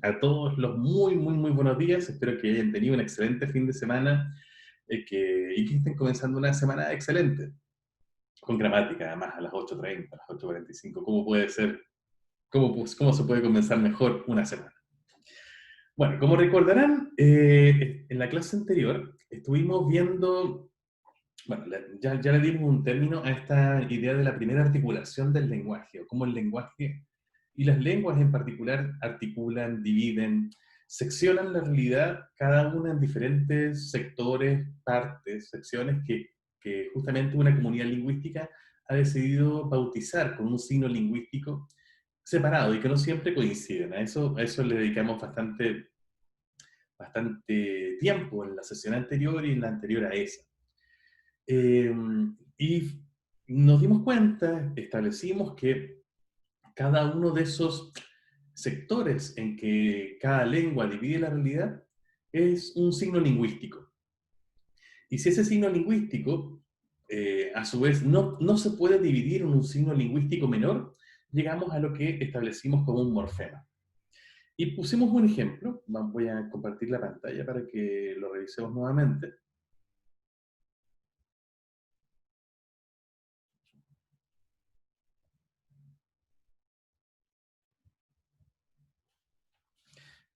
A todos los muy buenos días. Espero que hayan tenido un excelente fin de semana y que estén comenzando una semana excelente. Con gramática, además, a las 8:30, a las 8:45. ¿Cómo puede ser? ¿Cómo se puede comenzar mejor una semana? Bueno, como recordarán, en la clase anterior estuvimos viendo, bueno, ya le dimos un término a esta idea de la primera articulación del lenguaje, o cómo el lenguaje y las lenguas en particular articulan, dividen, seccionan la realidad, cada una en diferentes sectores, partes, secciones que justamente una comunidad lingüística ha decidido bautizar con un signo lingüístico separado y que no siempre coinciden. A eso le dedicamos bastante tiempo en la sesión anterior y en la anterior a esa. Y nos dimos cuenta, establecimos que cada uno de esos sectores en que cada lengua divide la realidad es un signo lingüístico. Y si ese signo lingüístico, a su vez, no se puede dividir en un signo lingüístico menor, llegamos a lo que establecimos como un morfema. Y pusimos un ejemplo, voy a compartir la pantalla para que lo revisemos nuevamente.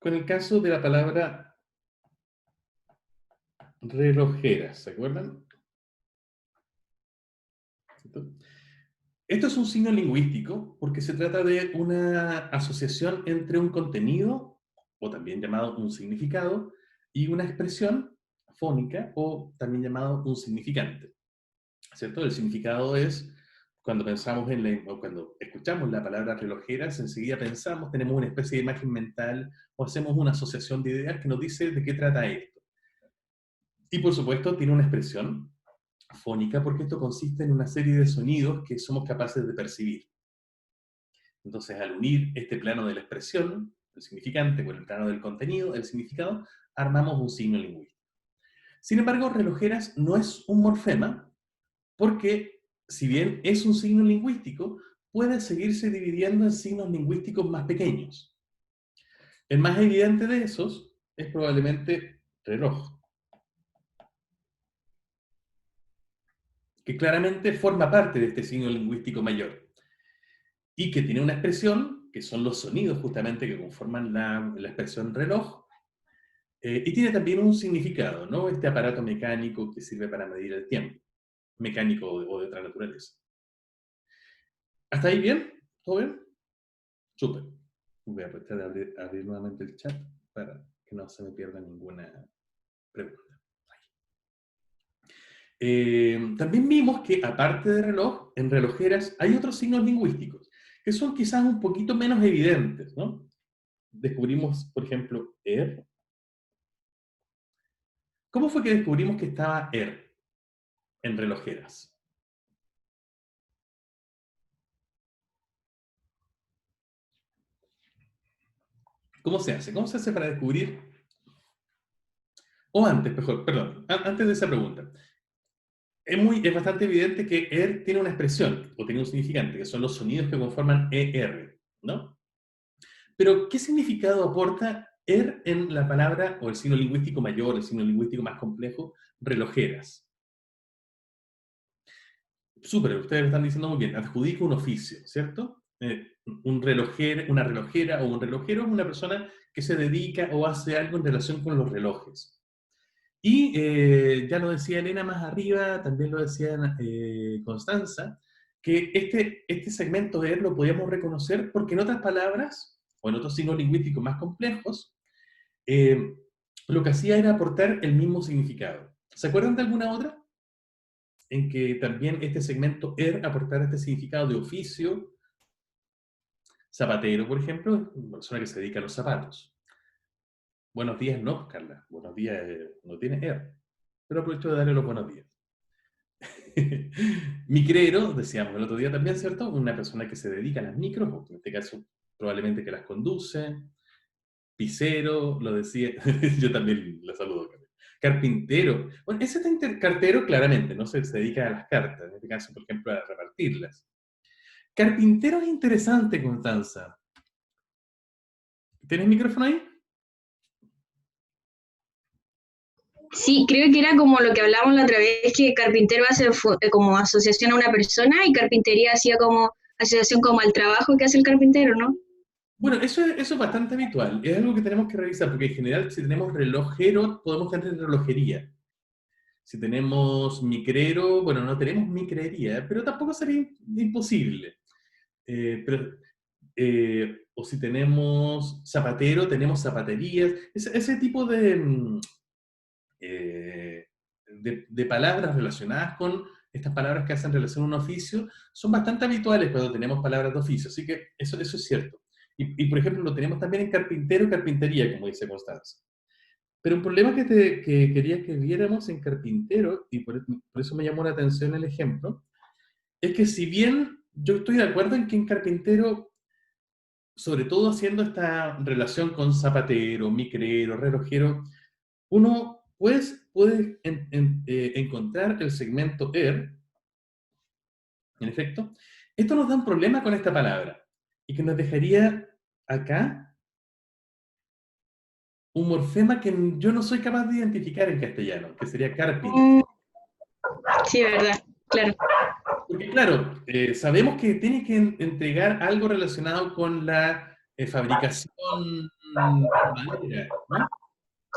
Con el caso de la palabra relojeras, ¿se acuerdan? Esto es un signo lingüístico porque se trata de una asociación entre un contenido, o también llamado un significado, y una expresión fónica, o también llamado un significante. ¿Cierto? El significado es cuando pensamos o cuando escuchamos la palabra relojeras, enseguida pensamos, tenemos una especie de imagen mental o hacemos una asociación de ideas que nos dice de qué trata esto. Y por supuesto tiene una expresión fónica porque esto consiste en una serie de sonidos que somos capaces de percibir. Entonces, al unir este plano de la expresión, el significante, con el plano del contenido, el significado, armamos un signo lingüístico. Sin embargo, relojeras no es un morfema porque, si bien es un signo lingüístico, puede seguirse dividiendo en signos lingüísticos más pequeños. El más evidente de esos es probablemente reloj, que claramente forma parte de este signo lingüístico mayor y que tiene una expresión, que son los sonidos justamente que conforman la expresión reloj, y tiene también un significado, ¿no? Este aparato mecánico que sirve para medir el tiempo, mecánico o de otra naturaleza. ¿Hasta ahí bien? ¿Todo bien? Súper. Voy a aprovechar de abrir nuevamente el chat para que no se me pierda ninguna pregunta. También vimos que, aparte de reloj, en relojeras hay otros signos lingüísticos que son quizás un poquito menos evidentes, ¿no? Descubrimos, por ejemplo, ¿Cómo fue que descubrimos que estaba en relojeras? ¿Cómo se hace? ¿Cómo se hace para descubrir? O antes, mejor, perdón, antes de esa pregunta. Es bastante evidente que tiene una expresión, o tiene un significante, que son los sonidos que conforman ER, ¿no? Pero, ¿qué significado aporta en la palabra, o el signo lingüístico mayor, el signo lingüístico más complejo, relojeras? Súper, ustedes lo están diciendo muy bien, adjudica un oficio, ¿cierto? Una relojera o un relojero es una persona que se dedica o hace algo en relación con los relojes. Y ya lo decía Elena más arriba, también lo decía Constanza, que este segmento de lo podíamos reconocer porque en otras palabras, o en otros signos lingüísticos más complejos, eh, lo que hacía era aportar el mismo significado. ¿Se acuerdan de alguna otra? En que también este segmento aportara este significado de oficio. Zapatero, por ejemplo, una persona que se dedica a los zapatos. Buenos días, no, Carla. Buenos días no tiene pero aprovecho de darle los buenos días. Micrero, decíamos el otro día también, ¿cierto? Una persona que se dedica a las micros, o en este caso probablemente que las conduce. Pisero, lo decía, yo también la saludo. Carpintero, bueno, ese cartero claramente, no se dedica a las cartas, en este caso, por ejemplo, a repartirlas. Carpintero es interesante, Constanza. ¿Tienes micrófono ahí? Sí, creo que era como lo que hablábamos la otra vez, que carpintero hace como asociación a una persona y carpintería hacía como asociación como al trabajo que hace el carpintero, ¿no? Bueno, eso es bastante habitual. Es algo que tenemos que revisar, porque en general, si tenemos relojero, podemos tener relojería. Si tenemos micrero, bueno, no tenemos micrería, pero tampoco sería imposible. Pero, o si tenemos zapatero, tenemos zapaterías. Ese tipo de palabras relacionadas con estas palabras que hacen relación a un oficio son bastante habituales cuando tenemos palabras de oficio, así que eso es cierto. Por ejemplo, lo tenemos también en carpintero y carpintería, como dice Constanza. Pero un problema que quería que viéramos en carpintero, y por eso me llamó la atención el ejemplo, es que si bien yo estoy de acuerdo en que en carpintero, sobre todo haciendo esta relación con zapatero, micrero, relojero, uno pues, puede encontrar el segmento er, en efecto. Esto nos da un problema con esta palabra, y que nos dejaría acá un morfema que yo no soy capaz de identificar en castellano, que sería carpint. Mm, sí, verdad, claro. Porque claro, sabemos que tiene que entregar algo relacionado con la fabricación de madera, ¿no?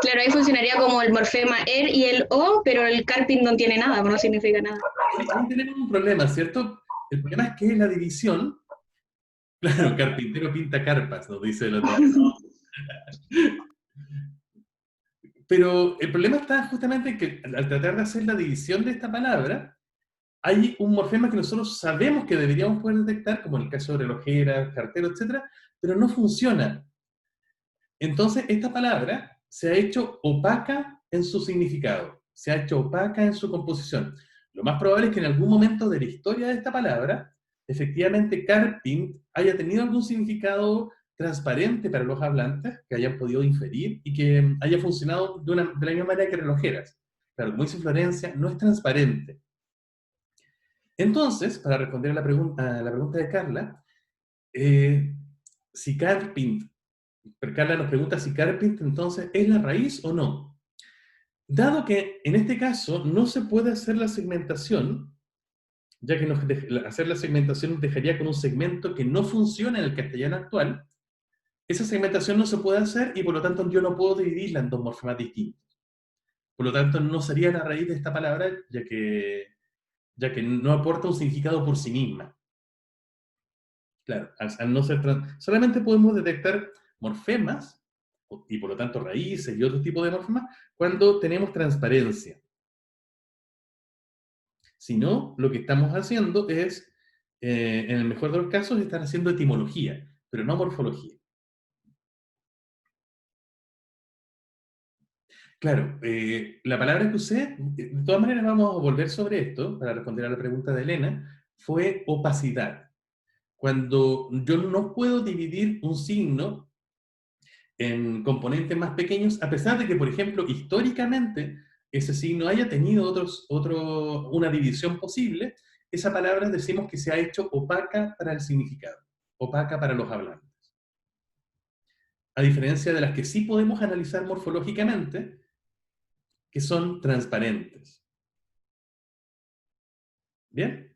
Claro, ahí funcionaría como el morfema er y el o, pero el carping no tiene nada, no significa nada. Ahí tenemos un problema, ¿cierto? El problema es que la división, claro, carpintero pinta carpas, nos dice el otro. Pero el problema está justamente en que al tratar de hacer la división de esta palabra, hay un morfema que nosotros sabemos que deberíamos poder detectar, como en el caso de relojera, cartero, etcétera, pero no funciona. Entonces, esta palabra se ha hecho opaca en su significado, se ha hecho opaca en su composición. Lo más probable es que en algún momento de la historia de esta palabra, efectivamente, carpint haya tenido algún significado transparente para los hablantes, que hayan podido inferir y que haya funcionado de la misma manera que relojeras. Claro, como dice Florencia, no es transparente. Entonces, para responder a la pregunta de Carla, eh, si carpint, Carla nos pregunta si carpint entonces es la raíz o no. Dado que en este caso no se puede hacer la segmentación, ya que hacer la segmentación nos dejaría con un segmento que no funciona en el castellano actual, esa segmentación no se puede hacer y por lo tanto yo no puedo dividirla en dos morfemas distintos. Por lo tanto, no sería la raíz de esta palabra, ya que no aporta un significado por sí misma. Claro, al no ser solamente podemos detectar morfemas y por lo tanto raíces y otro tipo de morfemas cuando tenemos transparencia. Si no, lo que estamos haciendo es, en el mejor de los casos, estar haciendo etimología, pero no morfología. Claro, la palabra que usé, de todas maneras vamos a volver sobre esto para responder a la pregunta de Elena, fue opacidad. Cuando yo no puedo dividir un signo en componentes más pequeños, a pesar de que, por ejemplo, históricamente ese signo haya tenido una división posible, esa palabra decimos que se ha hecho opaca para el significado, opaca para los hablantes. A diferencia de las que sí podemos analizar morfológicamente, que son transparentes. ¿Bien?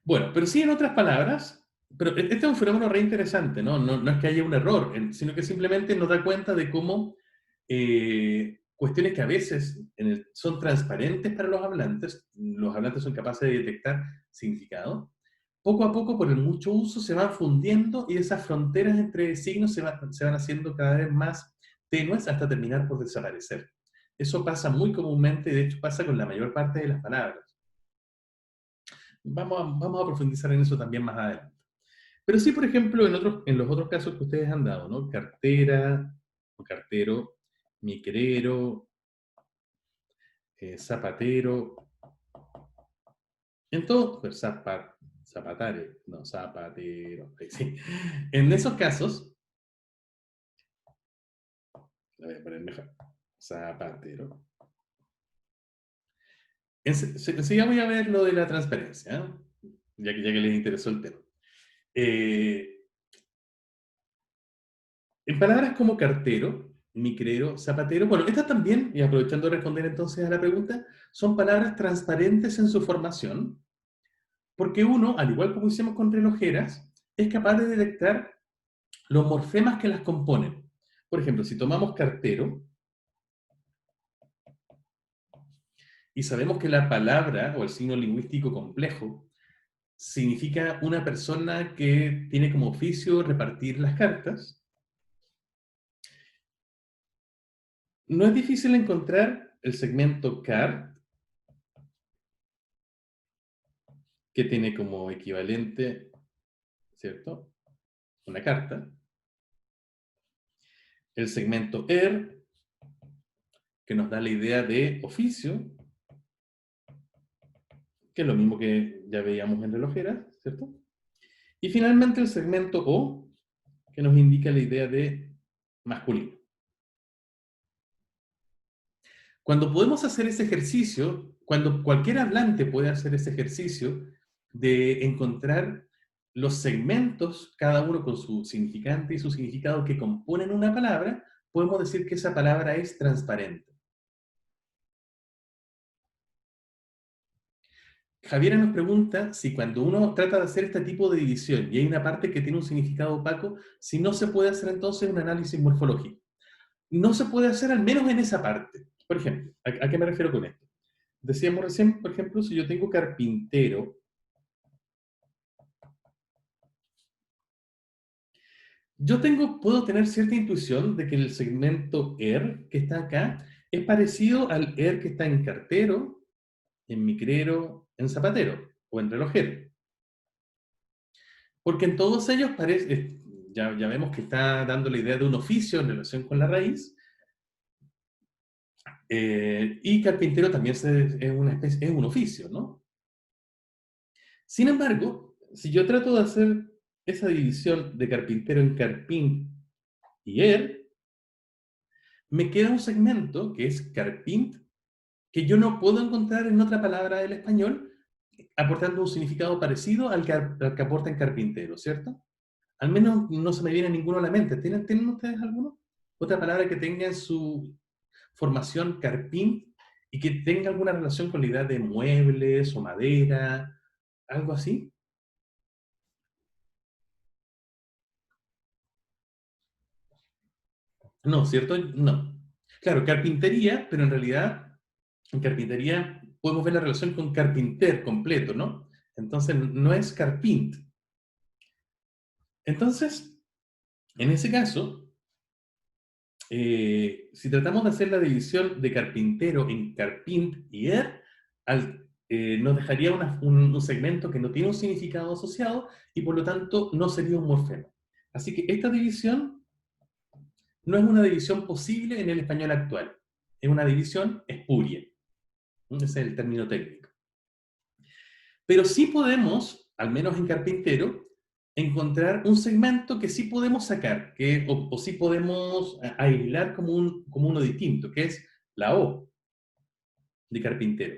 Bueno, pero sí en otras palabras, pero este es un fenómeno re interesante, ¿no? No es que haya un error, sino que simplemente nos da cuenta de cómo cuestiones que a veces son transparentes para los hablantes son capaces de detectar significado, poco a poco por el mucho uso se van fundiendo y esas fronteras entre signos se van haciendo cada vez más tenues hasta terminar por desaparecer. Eso pasa muy comúnmente, de hecho pasa con la mayor parte de las palabras. Vamos a profundizar en eso también más adelante. Pero sí, por ejemplo, en los otros casos que ustedes han dado, ¿no? Cartera, o cartero, micrero, zapatero, en todo, pues, zapatare, no, zapatero, sí. En esos casos, la voy a poner mejor, zapatero. Enseguida voy a ver lo de la transparencia, ¿eh? Ya que les interesó el tema. Eh, En palabras como cartero, micrero, zapatero, bueno, estas también, y aprovechando de responder entonces a la pregunta, son palabras transparentes en su formación, porque uno, al igual como hicimos con relojeras, es capaz de detectar los morfemas que las componen. Por ejemplo, si tomamos cartero, y sabemos que la palabra o el signo lingüístico complejo significa una persona que tiene como oficio repartir las cartas, no es difícil encontrar el segmento card, que tiene como equivalente, ¿cierto?, una carta. El segmento er, que nos da la idea de oficio, que es lo mismo que ya veíamos en relojeras, ¿cierto? Y finalmente el segmento o, que nos indica la idea de masculino. Cuando podemos hacer ese ejercicio, cuando cualquier hablante puede hacer ese ejercicio de encontrar los segmentos, cada uno con su significante y su significado que componen una palabra, podemos decir que esa palabra es transparente. Javiera nos pregunta si cuando uno trata de hacer este tipo de división y hay una parte que tiene un significado opaco, si no se puede hacer entonces un análisis morfológico. No se puede hacer al menos en esa parte. Por ejemplo, ¿a qué me refiero con esto? Decíamos recién, por ejemplo, si yo tengo carpintero, puedo tener cierta intuición de que el segmento ER que está acá es parecido al ER que está en cartero, en micrero, en zapatero o en relojero. Porque en todos ellos parece, ya vemos que está dando la idea de un oficio en relación con la raíz, y carpintero también es un oficio, ¿no? Sin embargo, si yo trato de hacer esa división de carpintero en carpint y er, me queda un segmento que es carpint, que yo no puedo encontrar en otra palabra del español, aportando un significado parecido al que aporta en carpintero, ¿cierto? Al menos no se me viene ninguno a la mente. ¿Tienen ustedes alguno? Otra palabra que tenga en su formación carpint y que tenga alguna relación con la idea de muebles o madera, algo así. No, ¿cierto? No. Claro, carpintería, pero en realidad en carpintería podemos ver la relación con carpinter completo, ¿no? Entonces no es carpint. Entonces, en ese caso, si tratamos de hacer la división de carpintero en carpint y er, nos dejaría un segmento que no tiene un significado asociado y por lo tanto no sería un morfema. Así que esta división no es una división posible en el español actual, es una división espuria. Ese es el término técnico. Pero sí podemos, al menos en carpintero, encontrar un segmento que sí podemos sacar, o sí podemos aislar como uno distinto, que es la O de carpintero.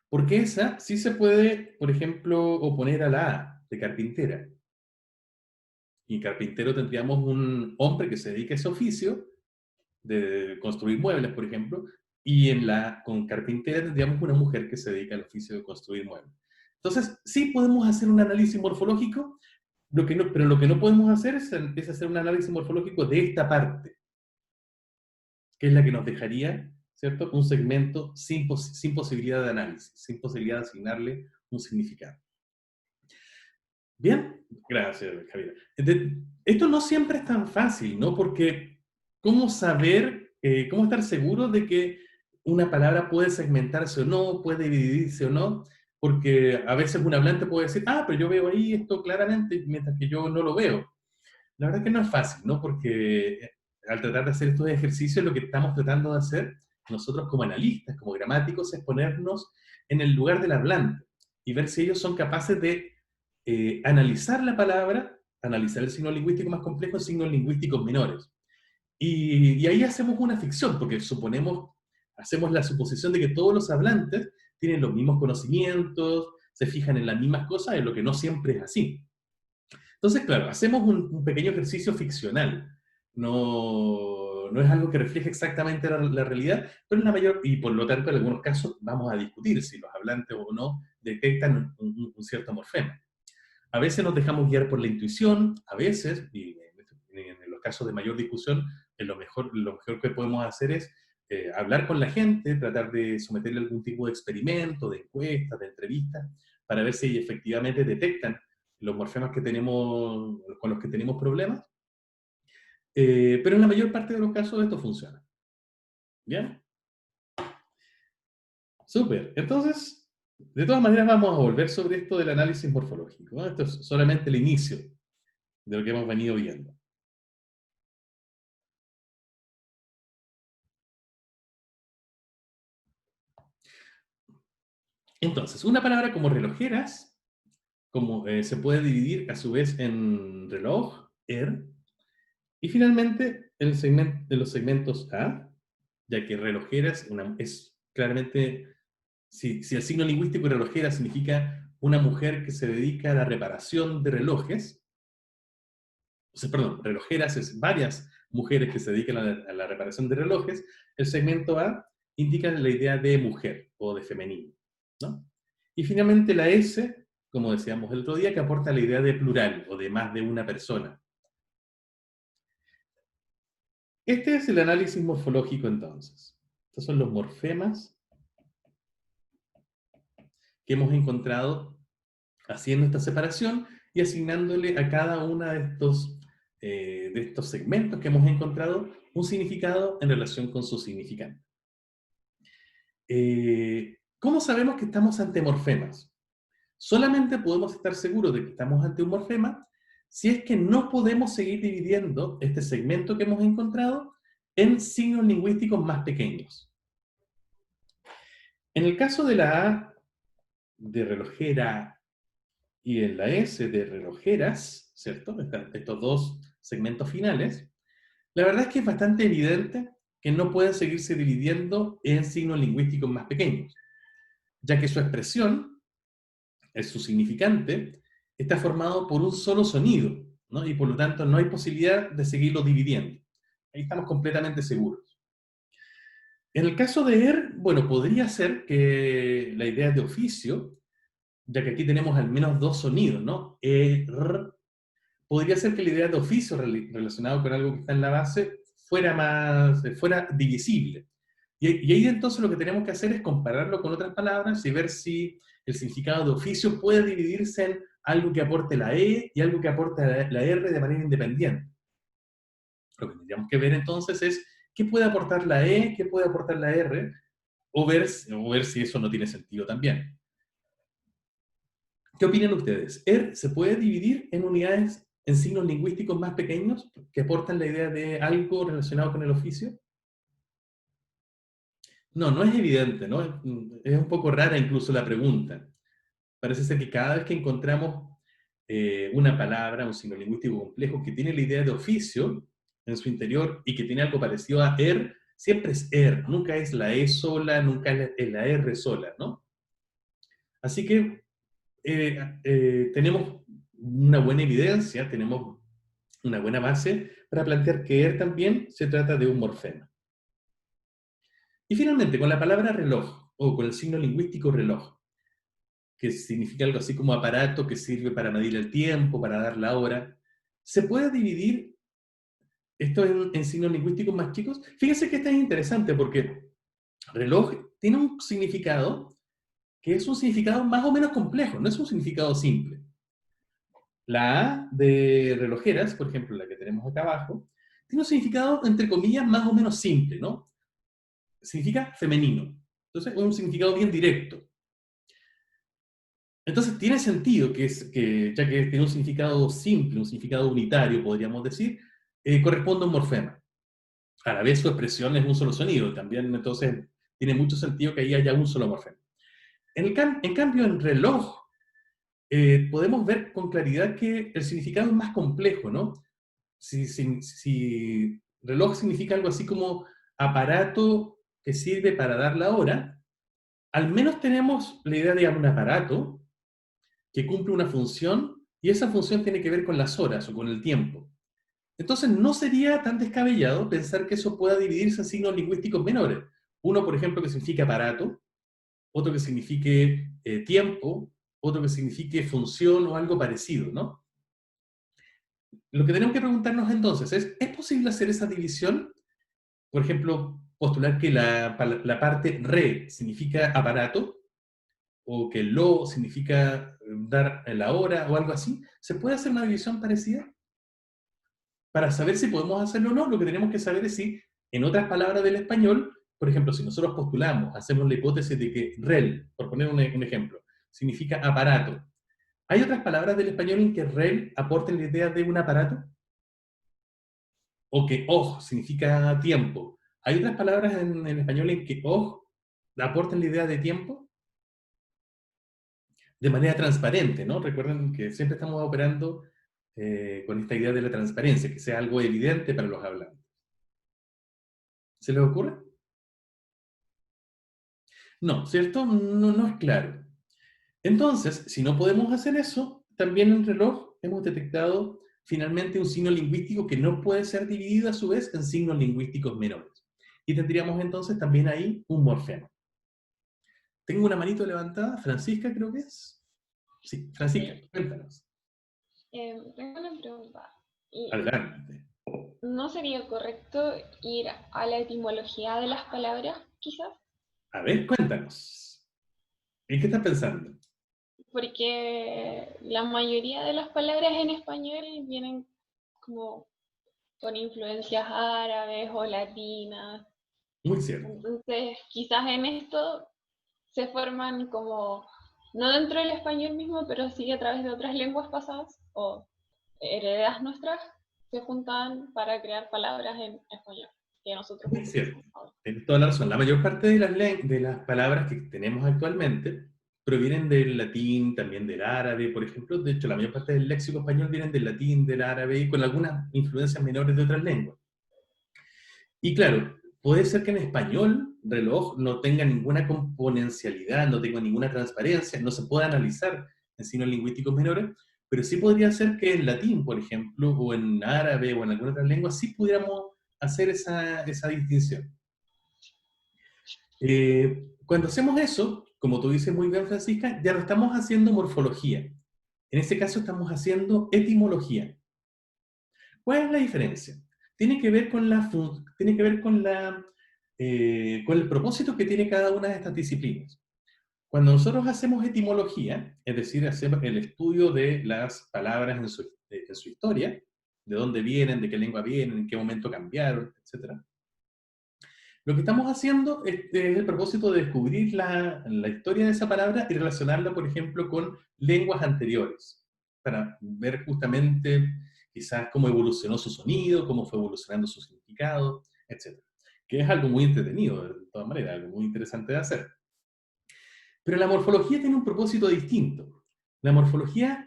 Porque esa sí se puede, por ejemplo, oponer a la A de carpintera. Y en carpintero tendríamos un hombre que se dedica a ese oficio, de construir muebles, por ejemplo, y con carpintera tendríamos una mujer que se dedica al oficio de construir muebles. Entonces, sí podemos hacer un análisis morfológico, pero lo que no podemos hacer es hacer un análisis morfológico de esta parte, que es la que nos dejaría, ¿cierto?, un segmento sin posibilidad de análisis, sin posibilidad de asignarle un significado. Bien, gracias, Javier. Esto no siempre es tan fácil, ¿no? Porque ¿cómo saber, cómo estar seguro de que una palabra puede segmentarse o no, puede dividirse o no? Porque a veces un hablante puede decir, ah, pero yo veo ahí esto claramente, mientras que yo no lo veo. La verdad que no es fácil, ¿no? Porque al tratar de hacer estos ejercicios, lo que estamos tratando de hacer nosotros como analistas, como gramáticos, es ponernos en el lugar del hablante y ver si ellos son capaces de analizar la palabra, analizar el signo lingüístico más complejo en signos lingüísticos menores. Y ahí hacemos una ficción, porque hacemos la suposición de que todos los hablantes tienen los mismos conocimientos, se fijan en las mismas cosas, en lo que no siempre es así. Entonces, claro, hacemos un pequeño ejercicio ficcional. No es algo que refleje exactamente la realidad, pero en la mayor, y por lo tanto en algunos casos vamos a discutir si los hablantes o no detectan un cierto morfema. A veces nos dejamos guiar por la intuición, a veces, y en los casos de mayor discusión, lo mejor que podemos hacer es hablar con la gente, tratar de someterle algún tipo de experimento, de encuesta, de entrevista, para ver si efectivamente detectan los morfemas que tenemos, con los que tenemos problemas. Pero en la mayor parte de los casos esto funciona. ¿Bien? Súper. Entonces, de todas maneras vamos a volver sobre esto del análisis morfológico, ¿no? Esto es solamente el inicio de lo que hemos venido viendo. Entonces, una palabra como relojeras, como, se puede dividir a su vez en reloj, y finalmente en los segmentos A, ya que relojeras es claramente, si el signo lingüístico relojera significa una mujer que se dedica a la reparación de relojes, o sea, perdón, relojeras es varias mujeres que se dedican a la reparación de relojes, el segmento A indica la idea de mujer o de femenino, ¿no? Y finalmente la S, como decíamos el otro día, que aporta la idea de plural o de más de una persona. Este es el análisis morfológico entonces. Estos son los morfemas que hemos encontrado haciendo esta separación y asignándole a cada uno de estos segmentos que hemos encontrado un significado en relación con su significante. ¿Cómo sabemos que estamos ante morfemas? Solamente podemos estar seguros de que estamos ante un morfema si es que no podemos seguir dividiendo este segmento que hemos encontrado en signos lingüísticos más pequeños. En el caso de la A de relojera y en la S de relojeras, ¿cierto? Estos dos segmentos finales, la verdad es que es bastante evidente que no pueden seguirse dividiendo en signos lingüísticos más pequeños, ya que su expresión, su significante, está formado por un solo sonido, ¿no? Y por lo tanto no hay posibilidad de seguirlo dividiendo. Ahí estamos completamente seguros. En el caso de bueno, podría ser que la idea de oficio, ya que aquí tenemos al menos dos sonidos, ¿no? Podría ser que la idea de oficio relacionado con algo que está en la base fuera divisible. Y ahí entonces lo que tenemos que hacer es compararlo con otras palabras y ver si el significado de oficio puede dividirse en algo que aporte la E y algo que aporte la R de manera independiente. Lo que tendríamos que ver entonces es qué puede aportar la E, qué puede aportar la R, o ver si eso no tiene sentido también. ¿Qué opinan ustedes? ¿Se puede dividir en unidades, en signos lingüísticos más pequeños que aportan la idea de algo relacionado con el oficio? No, no es evidente, ¿no? Es un poco rara incluso la pregunta. Parece ser que cada vez que encontramos una palabra, un signo lingüístico complejo que tiene la idea de oficio en su interior y que tiene algo parecido a siempre es nunca es la E sola, nunca es la R sola, ¿no? Así que tenemos una buena evidencia, tenemos una buena base para plantear que también se trata de un morfema. Y finalmente, con la palabra reloj, o con el signo lingüístico reloj, que significa algo así como aparato que sirve para medir el tiempo, para dar la hora, ¿se puede dividir esto en signos lingüísticos más chicos? Fíjense que esto es interesante porque reloj tiene un significado que es un significado más o menos complejo, no es un significado simple. La A de relojeras, por ejemplo, la que tenemos acá abajo, tiene un significado, entre comillas, más o menos simple, ¿no? Significa femenino. Entonces, un significado bien directo. Entonces, tiene sentido ya que tiene un significado simple, un significado unitario, podríamos decir, corresponde a un morfema. A la vez, su expresión es un solo sonido. También, entonces, tiene mucho sentido que ahí haya un solo morfema. En cambio, en reloj, podemos ver con claridad que el significado es más complejo, ¿no? Si reloj significa algo así como aparato que sirve para dar la hora, al menos tenemos la idea de un aparato que cumple una función y esa función tiene que ver con las horas o con el tiempo. Entonces, no sería tan descabellado pensar que eso pueda dividirse en signos lingüísticos menores. Uno, por ejemplo, que significa aparato, otro que signifique tiempo, otro que signifique función o algo parecido, ¿no? Lo que tenemos que preguntarnos entonces ¿es posible hacer esa división? Por ejemplo, postular que la parte re significa aparato, o que lo significa dar la hora, o algo así. ¿Se puede hacer una división parecida? Para saber si podemos hacerlo o no, lo que tenemos que saber es si, en otras palabras del español, por ejemplo, si nosotros postulamos, hacemos la hipótesis de que rel, por poner un ejemplo, significa aparato. ¿Hay otras palabras del español en que rel aporten la idea de un aparato? O que oj significa tiempo. ¿Hay otras palabras en el español en que oj aporten la idea de tiempo? De manera transparente, ¿no? Recuerden que siempre estamos operando con esta idea de la transparencia, que sea algo evidente para los hablantes. ¿Se les ocurre? No, ¿cierto? No, no es claro. Entonces, si no podemos hacer eso, también en el reloj hemos detectado finalmente un signo lingüístico que no puede ser dividido a su vez en signos lingüísticos menores. Y tendríamos entonces también ahí un morfema. Tengo una manito levantada, Francisca creo que es. Sí, Francisca, Sí. cuéntanos. Tengo una pregunta. ¿Y Adelante. no sería correcto ir a la etimología de las palabras, quizás? A ver, cuéntanos. ¿En qué estás pensando? Porque la mayoría de las palabras en español vienen como con influencias árabes o latinas. Muy cierto. Entonces, quizás en esto se forman como, no dentro del español mismo, pero sí a través de otras lenguas pasadas o heredas nuestras, se juntan para crear palabras en español que nosotros Muy cierto. utilizamos ahora. Tienes toda la razón. La mayor parte de de las palabras que tenemos actualmente provienen del latín, también del árabe, por ejemplo. De hecho, la mayor parte del léxico español viene del latín, del árabe, y con algunas influencias menores de otras lenguas. Y claro, puede ser que en español reloj no tenga ninguna componencialidad, no tenga ninguna transparencia, no se pueda analizar en signos lingüísticos menores, pero sí podría ser que en latín, por ejemplo, o en árabe o en alguna otra lengua, sí pudiéramos hacer esa distinción. Cuando hacemos eso, como tú dices muy bien, Francisca, ya no estamos haciendo morfología. En este caso estamos haciendo etimología. ¿Cuál es la diferencia? Tiene que ver con tiene que ver con el propósito que tiene cada una de estas disciplinas. Cuando nosotros hacemos etimología, es decir, hacemos el estudio de las palabras en su historia, de dónde vienen, de qué lengua vienen, en qué momento cambiaron, etc. Lo que estamos haciendo es el propósito de descubrir la historia de esa palabra y relacionarla, por ejemplo, con lenguas anteriores, para ver justamente quizás cómo evolucionó su sonido, cómo fue evolucionando su significado, etc. Que es algo muy entretenido, de todas maneras, algo muy interesante de hacer. Pero la morfología tiene un propósito distinto. La morfología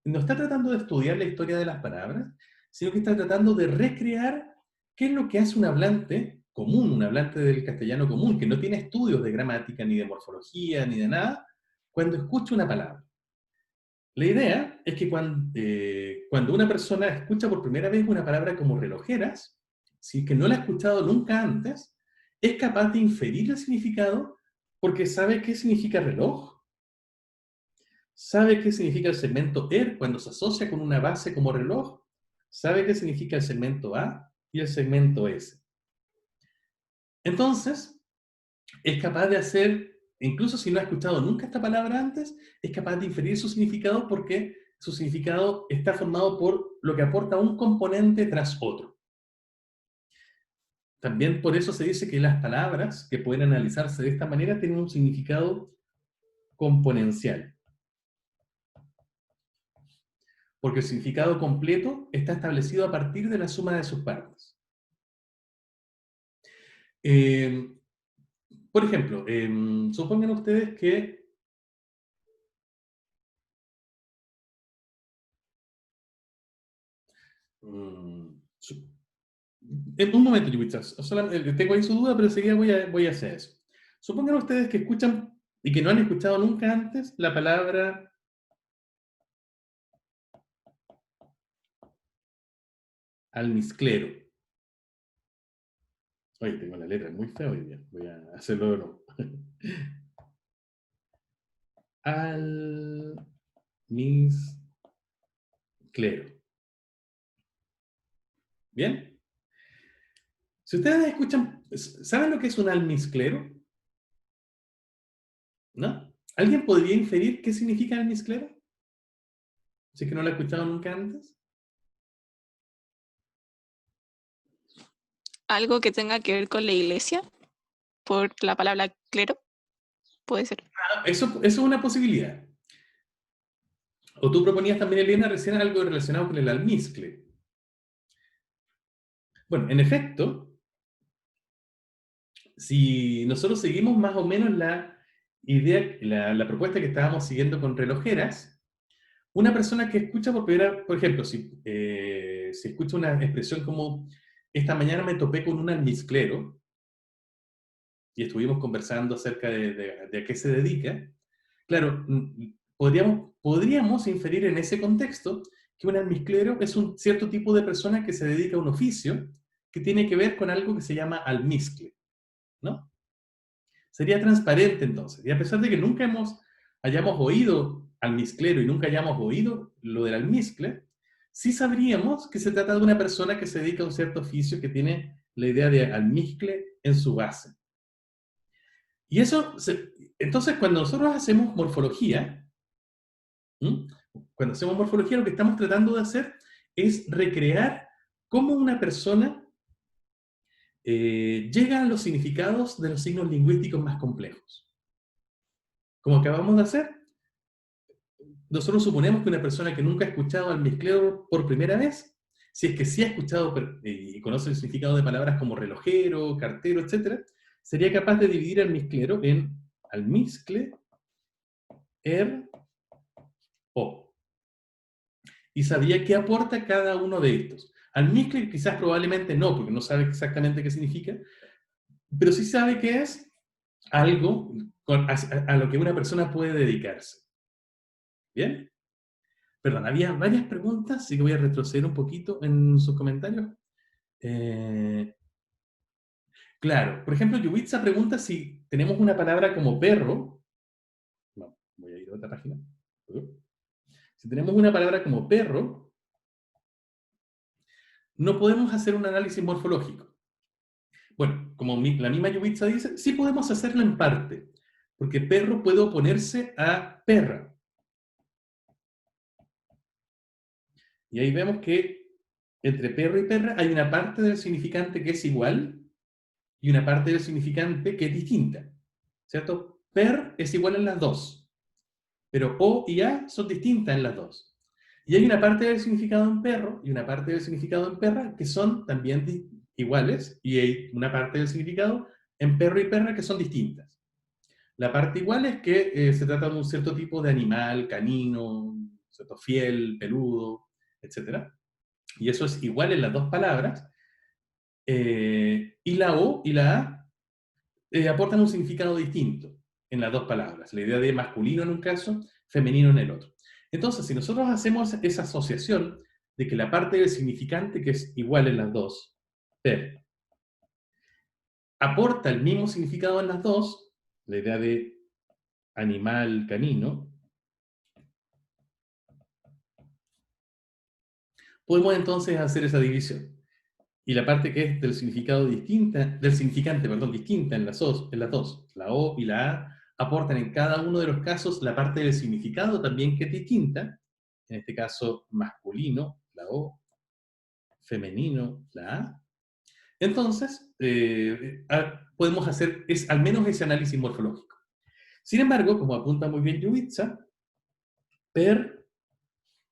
no está tratando de estudiar la historia de las palabras, sino que está tratando de recrear qué es lo que hace un hablante común, un hablante del castellano común, que no tiene estudios de gramática, ni de morfología, ni de nada, cuando escucha una palabra. La idea es que cuando una persona escucha por primera vez una palabra como relojeras, si que no la ha escuchado nunca antes, es capaz de inferir el significado porque sabe qué significa reloj, sabe qué significa el segmento ER cuando se asocia con una base como reloj, sabe qué significa el segmento A y el segmento S. Entonces, es capaz de hacer, incluso si no ha escuchado nunca esta palabra antes, es capaz de inferir su significado porque su significado está formado por lo que aporta un componente tras otro. También por eso se dice que las palabras que pueden analizarse de esta manera tienen un significado componencial. Porque el significado completo está establecido a partir de la suma de sus partes. Eh, por ejemplo, supongan ustedes que en un momento, Yubicha, tengo ahí su duda, pero enseguida voy a hacer eso. Supongan ustedes que escuchan y que no han escuchado nunca antes la palabra almizclero. Oye, tengo la letra muy fea hoy día. Voy a hacerlo de nuevo. Almizclero. ¿Bien? Si ustedes escuchan, ¿saben lo que es un almizclero? ¿No? ¿Alguien podría inferir qué significa almizclero? Si es que no lo he escuchado nunca antes. Algo que tenga que ver con la iglesia, por la palabra clero, puede ser. Eso es una posibilidad. O tú proponías también, Elena, recién algo relacionado con el almizcle. Bueno, en efecto, si nosotros seguimos más o menos la idea, la propuesta que estábamos siguiendo con relojeras, una persona que escucha por primera, por ejemplo, si escucha una expresión como esta mañana me topé con un almizclero y estuvimos conversando acerca de a qué se dedica, claro, podríamos inferir en ese contexto que un almizclero es un cierto tipo de persona que se dedica a un oficio que tiene que ver con algo que se llama almizcle, ¿no? Sería transparente entonces. Y a pesar de que nunca hayamos oído almizclero y nunca hayamos oído lo del almizcle, sí sabríamos que se trata de una persona que se dedica a un cierto oficio que tiene la idea de almizcle en su base. Y entonces cuando nosotros hacemos morfología, cuando hacemos morfología lo que estamos tratando de hacer es recrear cómo una persona llega a los significados de los signos lingüísticos más complejos. Como acabamos de hacer, nosotros suponemos que una persona que nunca ha escuchado almizclero por primera vez, si es que sí ha escuchado y conoce el significado de palabras como relojero, cartero, etc., sería capaz de dividir almizclero en almizcle, o. Y sabría qué aporta cada uno de estos. Almizcle quizás probablemente no, porque no sabe exactamente qué significa, pero sí sabe que es algo a lo que una persona puede dedicarse. ¿Bien? Perdón, había varias preguntas, así que voy a retroceder un poquito en sus comentarios. Claro, por ejemplo, Yubitsa pregunta si tenemos una palabra como perro. No, voy a ir a otra página. Si tenemos una palabra como perro, no podemos hacer un análisis morfológico. Bueno, como la misma Yubitsa dice, sí podemos hacerlo en parte, porque perro puede oponerse a perra. Y ahí vemos que entre perro y perra hay una parte del significante que es igual y una parte del significante que es distinta. ¿Cierto? Per es igual en las dos, pero o y a son distintas en las dos. Y hay una parte del significado en perro y una parte del significado en perra que son también iguales, y hay una parte del significado en perro y perra que son distintas. La parte igual es que se trata de un cierto tipo de animal, canino, ¿cierto? Fiel, peludo, etc. Y eso es igual en las dos palabras. Y la O y la A aportan un significado distinto en las dos palabras. La idea de masculino en un caso, femenino en el otro. Entonces, si nosotros hacemos esa asociación de que la parte del significante que es igual en las dos, per, aporta el mismo significado en las dos, la idea de animal, canino, podemos entonces hacer esa división. Y la parte que es del significado distinta, del significante, perdón, distinta en las dos, la O y la A, aportan en cada uno de los casos la parte del significado también que es distinta, en este caso masculino, la O, femenino, la A. Entonces, podemos hacer al menos ese análisis morfológico. Sin embargo, como apunta muy bien Yubitsa, per,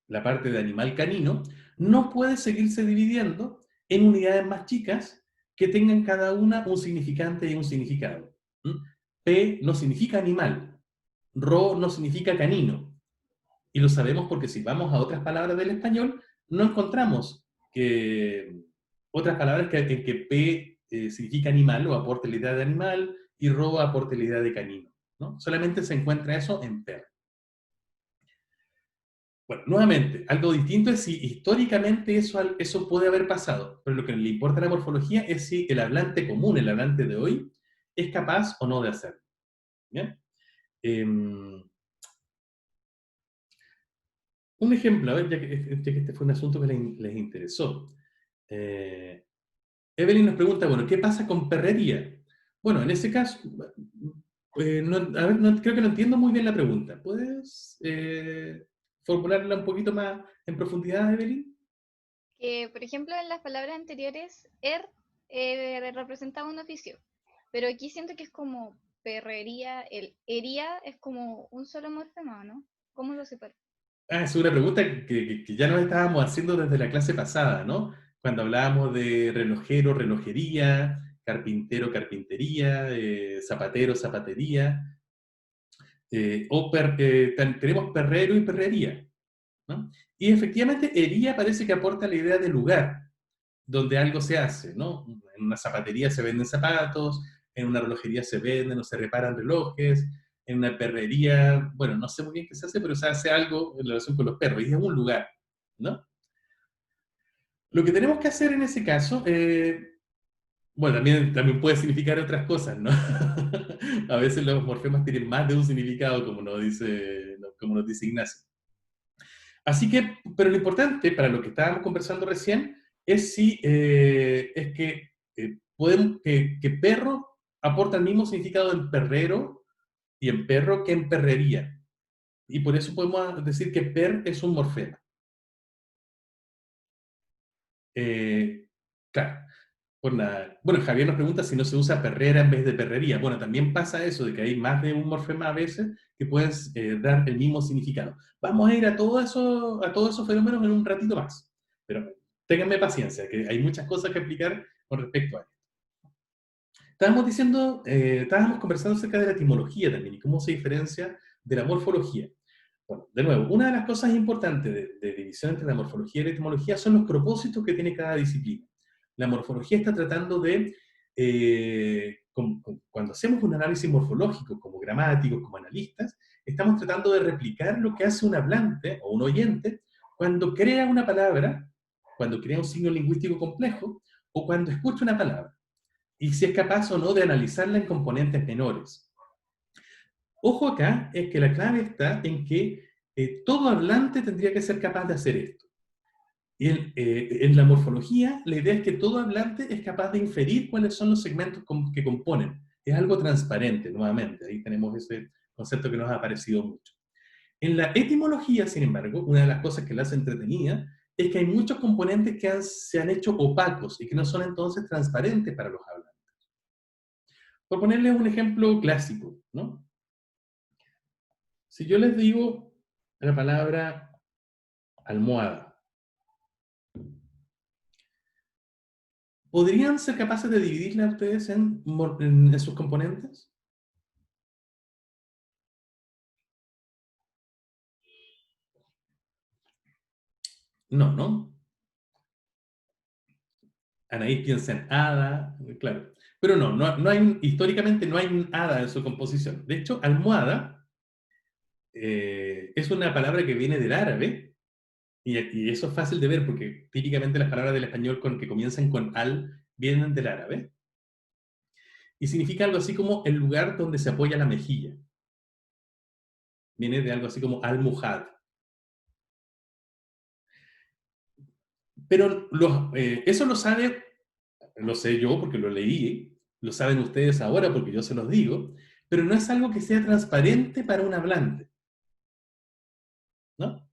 la parte de animal canino, no puede seguirse dividiendo en unidades más chicas que tengan cada una un significante y un significado. P no significa animal, ro no significa canino. Y lo sabemos porque si vamos a otras palabras del español, no encontramos otras palabras en que P significa animal o aporte la idea de animal y ro aporte la idea de canino, ¿no? Solamente se encuentra eso en per. Bueno, nuevamente, algo distinto es si históricamente eso puede haber pasado, pero lo que le importa a la morfología es si el hablante común, el hablante de hoy, es capaz o no de hacerlo. ¿Bien? Un ejemplo, a ver, ya que este fue un asunto que les interesó. Eh, Evelyn nos pregunta, bueno, ¿qué pasa con perrería? Bueno, en ese caso, a ver, creo que no entiendo muy bien la pregunta. ¿Puedes formularla un poquito más en profundidad, Evelyn? Que, por ejemplo, en las palabras anteriores, representaba un oficio, pero aquí siento que es como perrería, el hería es como un solo morfema, ¿no? ¿Cómo lo separo? Ah, es una pregunta que ya nos estábamos haciendo desde la clase pasada, ¿no? Cuando hablábamos de relojero, relojería, carpintero, carpintería, zapatero, zapatería, tenemos perrero y perrería, ¿no? Y efectivamente, hería parece que aporta la idea de lugar donde algo se hace, ¿no? En una zapatería se venden zapatos, en una relojería se venden o se reparan relojes, en una perrería, bueno, no sé muy bien qué se hace, pero se hace algo en relación con los perros, y es un lugar, ¿no? Lo que tenemos que hacer en ese caso, bueno, también puede significar otras cosas, ¿no? A veces los morfemas tienen más de un significado, como nos dice Ignacio. Así que, pero lo importante para lo que estábamos conversando recién es si es que que perro aporta el mismo significado en perrero y en perro que en perrería. Y por eso podemos decir que per es un morfema. Claro. Bueno, Javier nos pregunta si no se usa perrera en vez de perrería. Bueno, también pasa eso, de que hay más de un morfema a veces que pueden dar el mismo significado. Vamos a ir a todos esos fenómenos en un ratito más. Pero ténganme paciencia, que hay muchas cosas que explicar con respecto a esto. Estábamos conversando acerca de la etimología también y cómo se diferencia de la morfología. Bueno, de nuevo, una de las cosas importantes de división entre la morfología y la etimología son los propósitos que tiene cada disciplina. La morfología está tratando de, cuando hacemos un análisis morfológico como gramáticos, como analistas, estamos tratando de replicar lo que hace un hablante o un oyente cuando crea una palabra, cuando crea un signo lingüístico complejo o cuando escucha una palabra. Y si es capaz o no de analizarla en componentes menores. Ojo acá, es que la clave está en que todo hablante tendría que ser capaz de hacer esto. Y en la morfología, la idea es que todo hablante es capaz de inferir cuáles son los segmentos que componen. Es algo transparente, nuevamente. Ahí tenemos ese concepto que nos ha parecido mucho. En la etimología, sin embargo, una de las cosas que la hace entretenida es que hay muchos componentes que se han hecho opacos y que no son entonces transparentes para los hablantes. Por ponerles un ejemplo clásico, ¿no? Si yo les digo la palabra almohada, ¿podrían ser capaces de dividirla ustedes en sus componentes? No, ¿no? Anaís piensa en hada, claro. Pero no hay históricamente no hay un hada en su composición. De hecho, almohada es una palabra que viene del árabe, y eso es fácil de ver porque típicamente las palabras del español que comienzan con al vienen del árabe. Y significa algo así como el lugar donde se apoya la mejilla. Viene de algo así como al-muhad. Pero eso lo sé yo porque lo leí, lo saben ustedes ahora porque yo se los digo, pero no es algo que sea transparente para un hablante, ¿no?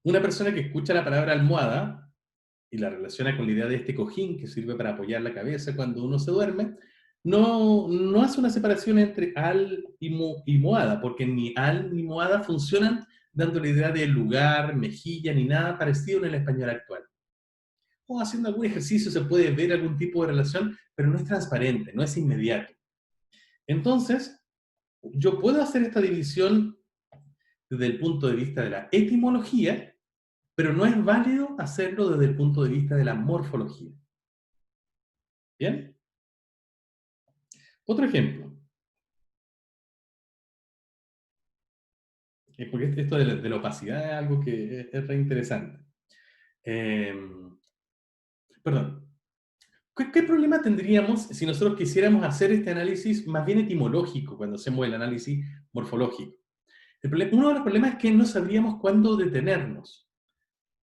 Una persona que escucha la palabra almohada y la relaciona con la idea de este cojín que sirve para apoyar la cabeza cuando uno se duerme, no hace una separación entre al y moada, porque ni al ni moada funcionan dando la idea de lugar, mejilla, ni nada parecido en el español actual. O haciendo algún ejercicio se puede ver algún tipo de relación, pero no es transparente, no es inmediato. Entonces, yo puedo hacer esta división desde el punto de vista de la etimología, pero no es válido hacerlo desde el punto de vista de la morfología. ¿Bien? Otro ejemplo. Porque esto de la opacidad es algo que es re interesante. Eh, Perdón. ¿Qué problema tendríamos si nosotros quisiéramos hacer este análisis más bien etimológico cuando hacemos el análisis morfológico? Uno de los problemas es que no sabríamos cuándo detenernos,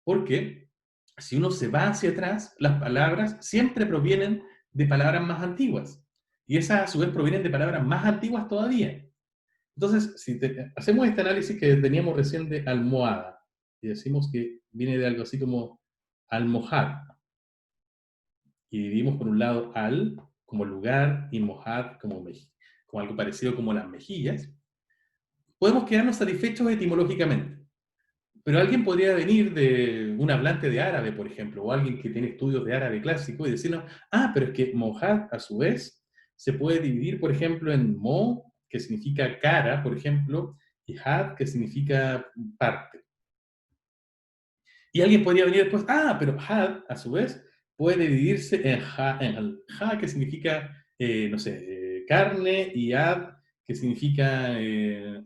porque si uno se va hacia atrás, las palabras siempre provienen de palabras más antiguas, y esas a su vez provienen de palabras más antiguas todavía. Entonces, si hacemos este análisis que teníamos recién de almohada, y decimos que viene de algo así como almohad, y dividimos por un lado al como lugar y mojad como algo parecido como las mejillas, podemos quedarnos satisfechos etimológicamente. Pero alguien podría venir de un hablante de árabe, por ejemplo, o alguien que tiene estudios de árabe clásico y decirnos, pero es que mojad a su vez se puede dividir, por ejemplo, en mo, que significa cara, por ejemplo, y had, que significa parte. Y alguien podría venir después, pero had, a su vez, puede dividirse en el ha, que significa, no sé, carne, y ad, que significa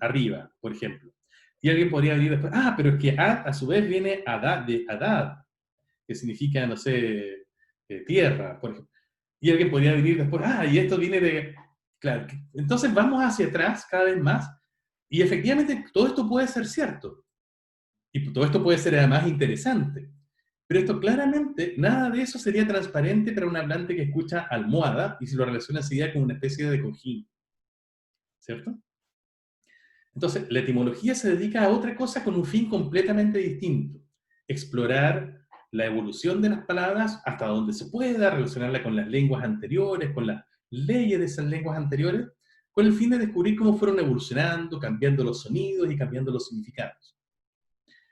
arriba, por ejemplo. Y alguien podría venir después, pero es que ad, a su vez, viene adad, de adad, que significa, no sé, tierra, por ejemplo. Y alguien podría venir después, y esto viene de... Claro, entonces vamos hacia atrás cada vez más, y efectivamente todo esto puede ser cierto. Y todo esto puede ser además interesante. Pero esto claramente, nada de eso sería transparente para un hablante que escucha almohada y se lo relaciona enseguida con una especie de cojín. ¿Cierto? Entonces, la etimología se dedica a otra cosa con un fin completamente distinto. Explorar la evolución de las palabras hasta donde se pueda, relacionarla con las lenguas anteriores, con las leyes de esas lenguas anteriores, con el fin de descubrir cómo fueron evolucionando, cambiando los sonidos y cambiando los significados.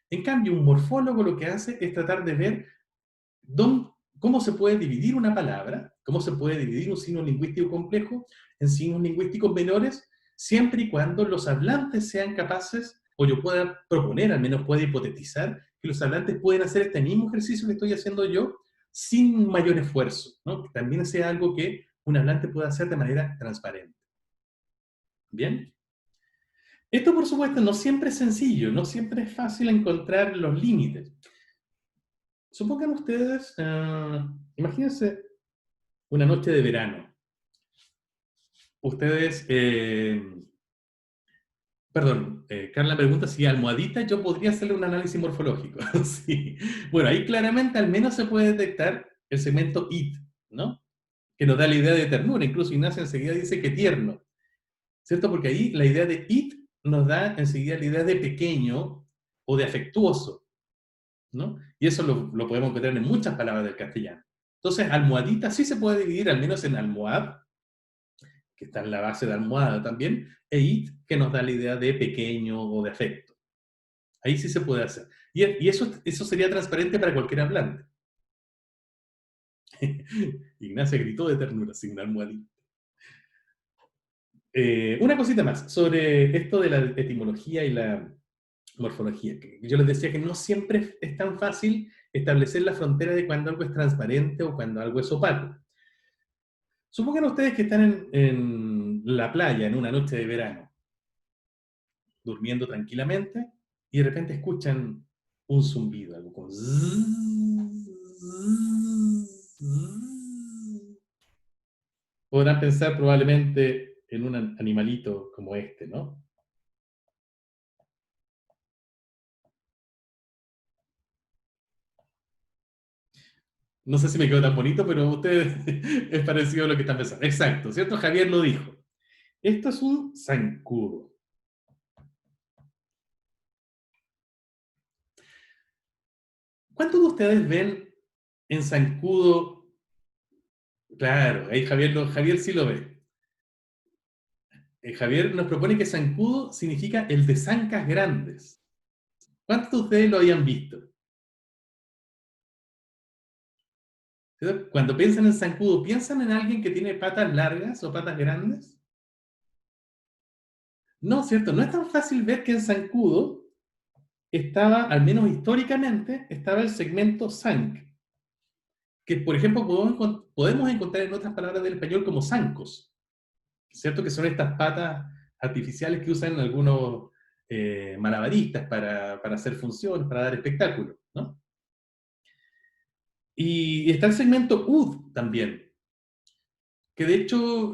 En cambio, un morfólogo lo que hace es tratar de ver cómo se puede dividir una palabra, cómo se puede dividir un signo lingüístico complejo en signos lingüísticos menores, siempre y cuando los hablantes sean capaces, o yo pueda proponer, al menos pueda hipotetizar, que los hablantes pueden hacer este mismo ejercicio que estoy haciendo yo sin mayor esfuerzo, ¿no? Que también sea algo que un hablante pueda hacer de manera transparente. ¿Bien? Esto, por supuesto, no siempre es sencillo, no siempre es fácil encontrar los límites. Supongan ustedes, imagínense una noche de verano. Ustedes, Carla pregunta si almohadita yo podría hacerle un análisis morfológico. Sí. Bueno, ahí claramente al menos se puede detectar el segmento it, ¿no? Que nos da la idea de ternura. Incluso Ignacio enseguida dice que tierno, ¿cierto? Porque ahí la idea de it nos da enseguida la idea de pequeño o de afectuoso, ¿no? Y eso lo podemos encontrar en muchas palabras del castellano. Entonces, almohadita sí se puede dividir al menos en almohad, que está en la base de almohada también, e it, que nos da la idea de pequeño o de afecto. Ahí sí se puede hacer. Y eso sería transparente para cualquier hablante. Ignacia gritó de ternura sin una almohadita. Una cosita más sobre esto de la etimología y la morfología. Que yo les decía que no siempre es tan fácil establecer la frontera de cuando algo es transparente o cuando algo es opaco. Supongan ustedes que están en la playa en una noche de verano, durmiendo tranquilamente, y de repente escuchan un zumbido, algo como zzzz, zzzz. Podrán pensar probablemente en un animalito como este, ¿no? No sé si me quedó tan bonito, pero ustedes es parecido a lo que están pensando. Exacto, ¿cierto? Javier lo dijo. Esto es un zancudo. ¿Cuántos de ustedes ven en zancudo? Claro, ahí Javier sí lo ve. Javier nos propone que zancudo significa el de zancas grandes. ¿Cuántos de ustedes lo habían visto? ¿Cierto? Cuando piensan en zancudo, ¿piensan en alguien que tiene patas largas o patas grandes? No, ¿cierto? No es tan fácil ver que en zancudo estaba, al menos históricamente, estaba el segmento zanc, que por ejemplo podemos encontrar en otras palabras del español como zancos, ¿cierto? Que son estas patas artificiales que usan algunos malabaristas para hacer funciones, para dar espectáculos, ¿no? Y está el segmento ud también, que de hecho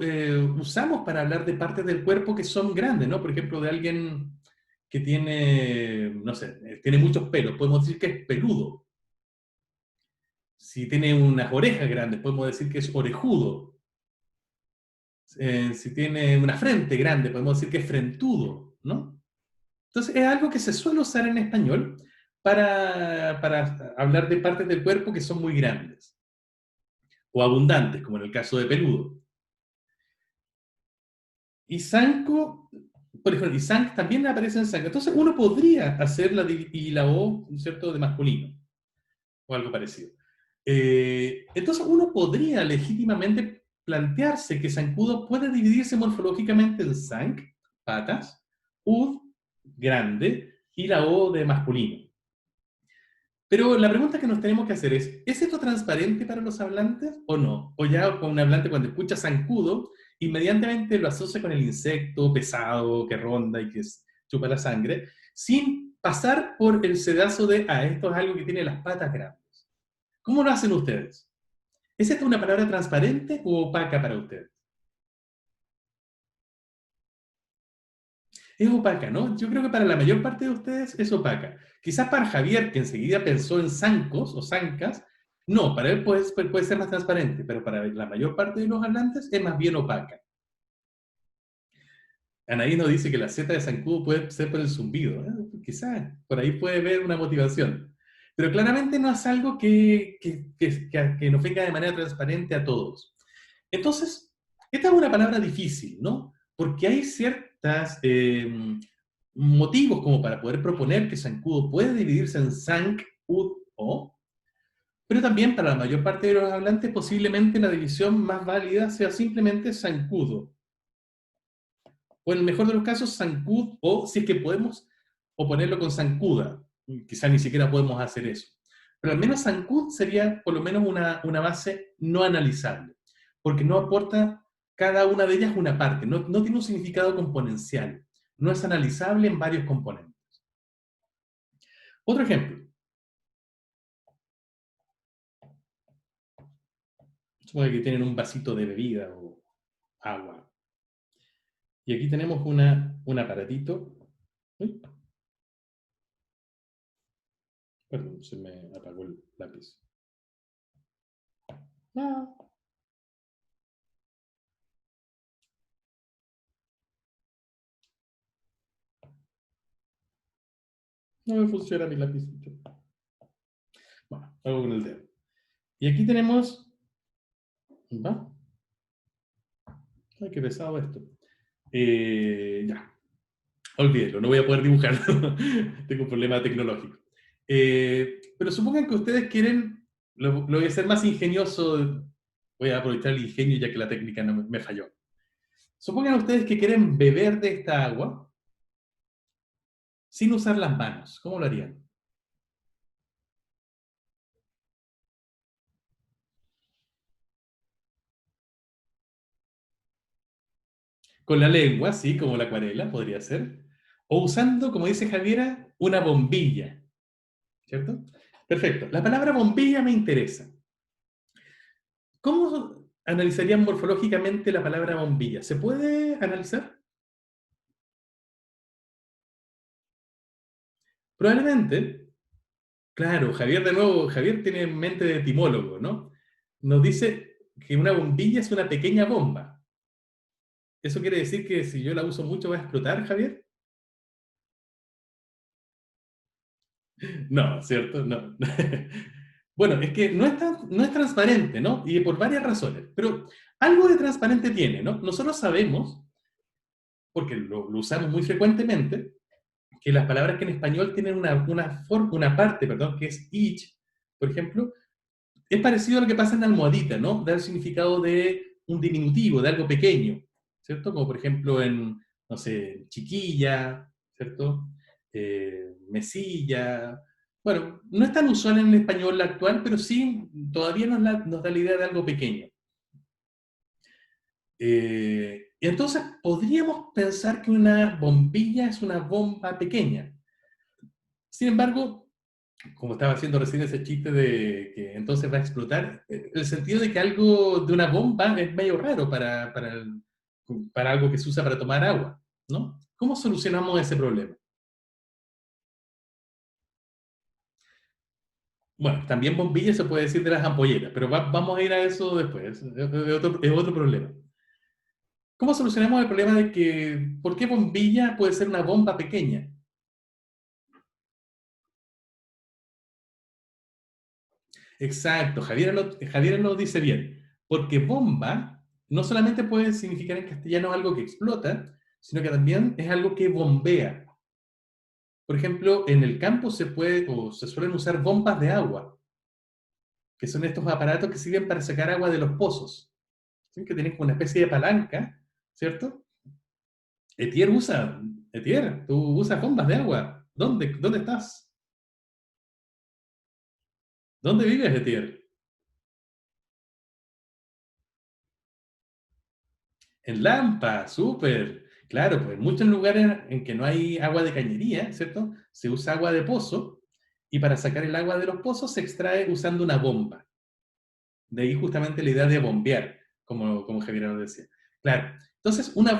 usamos para hablar de partes del cuerpo que son grandes, ¿no? Por ejemplo, de alguien que tiene, no sé, tiene muchos pelos, podemos decir que es peludo. Si tiene unas orejas grandes, podemos decir que es orejudo. Si tiene una frente grande, podemos decir que es frentudo, ¿no? Entonces es algo que se suele usar en español para hablar de partes del cuerpo que son muy grandes o abundantes, como en el caso de peludo. Y zanco, por ejemplo, y zanc también aparece en zanc. Entonces uno podría hacer la y la O, ¿cierto?, de masculino, o algo parecido. Entonces uno podría legítimamente plantearse que zancudo puede dividirse morfológicamente en zanc, patas, ud, grande, y la O de masculino. Pero la pregunta que nos tenemos que hacer ¿es esto transparente para los hablantes o no? O ya con un hablante cuando escucha zancudo, inmediatamente lo asocia con el insecto pesado que ronda y que chupa la sangre, sin pasar por el sedazo de, esto es algo que tiene las patas grandes. ¿Cómo lo hacen ustedes? ¿Es esta una palabra transparente o opaca para ustedes? Es opaca, ¿no? Yo creo que para la mayor parte de ustedes es opaca. Quizás para Javier, que enseguida pensó en zancos o zancas, no, para él puede ser más transparente, pero para la mayor parte de los hablantes es más bien opaca. Anaí nos dice que la Z de zancudo puede ser por el zumbido. Quizás por ahí puede haber una motivación. Pero claramente no es algo que nos venga de manera transparente a todos. Entonces, esta es una palabra difícil, ¿no? Porque hay ciertos motivos como para poder proponer que zancudo puede dividirse en zanc, ud, o, pero también para la mayor parte de los hablantes posiblemente la división más válida sea simplemente zancudo. O en el mejor de los casos, zancud, o si es que podemos oponerlo con zancuda. Quizá ni siquiera podemos hacer eso. Pero al menos zancud sería por lo menos una base no analizable, porque no aporta cada una de ellas una parte, no tiene un significado componencial, no es analizable en varios componentes. Otro ejemplo. Supongo que tienen un vasito de bebida o agua. Y aquí tenemos un aparatito. Uy. Perdón, se me apagó el lápiz. No. No me funciona mi lápiz. Bueno, hago con el dedo. Y aquí tenemos... ¿Va? Ay, qué pesado esto. Ya. Olvídelo, no voy a poder dibujarlo. Tengo un problema tecnológico. Pero supongan que ustedes quieren... Lo voy a hacer más ingenioso. Voy a aprovechar el ingenio ya que la técnica no me falló. Supongan ustedes que quieren beber de esta agua sin usar las manos. ¿Cómo lo harían? Con la lengua, sí, como la acuarela, podría ser. O usando, como dice Javiera, una bombilla. ¿Cierto? Perfecto. La palabra bombilla me interesa. ¿Cómo analizarían morfológicamente la palabra bombilla? ¿Se puede analizar? Probablemente. Claro, Javier de nuevo, Javier tiene mente de etimólogo, ¿no? Nos dice que una bombilla es una pequeña bomba. ¿Eso quiere decir que si yo la uso mucho va a explotar, Javier? No, ¿cierto? No. Bueno, es que no es transparente, ¿no? Y por varias razones. Pero algo de transparente tiene, ¿no? Nosotros sabemos, porque lo usamos muy frecuentemente, que las palabras que en español tienen una parte, perdón, que es ich, por ejemplo, es parecido a lo que pasa en almohadita, ¿no? Da el significado de un diminutivo, de algo pequeño, ¿cierto? Como por ejemplo en, no sé, chiquilla, ¿cierto? Mesilla. Bueno, no es tan usual en el español actual, pero sí todavía nos da la idea de algo pequeño. Y entonces podríamos pensar que una bombilla es una bomba pequeña. Sin embargo, como estaba haciendo recién ese chiste de que entonces va a explotar, el sentido de que algo de una bomba es medio raro para algo que se usa para tomar agua, ¿no? ¿Cómo solucionamos ese problema? Bueno, también bombilla se puede decir de las ampolletas, pero vamos a ir a eso después, es otro problema. ¿Cómo solucionamos el problema de que, por qué bombilla puede ser una bomba pequeña? Exacto, Javier lo dice bien, porque bomba no solamente puede significar en castellano algo que explota, sino que también es algo que bombea. Por ejemplo, en el campo se suelen usar bombas de agua, que son estos aparatos que sirven para sacar agua de los pozos, ¿sí? Que tienen como una especie de palanca, ¿cierto? Etier usa, Etier, tú usas bombas de agua. ¿Dónde estás? ¿Dónde vives, Etier? En Lampa, súper. Claro, pues en muchos lugares en que no hay agua de cañería, ¿cierto? Se usa agua de pozo y para sacar el agua de los pozos se extrae usando una bomba. De ahí justamente la idea de bombear, como Javier nos decía. Claro, entonces una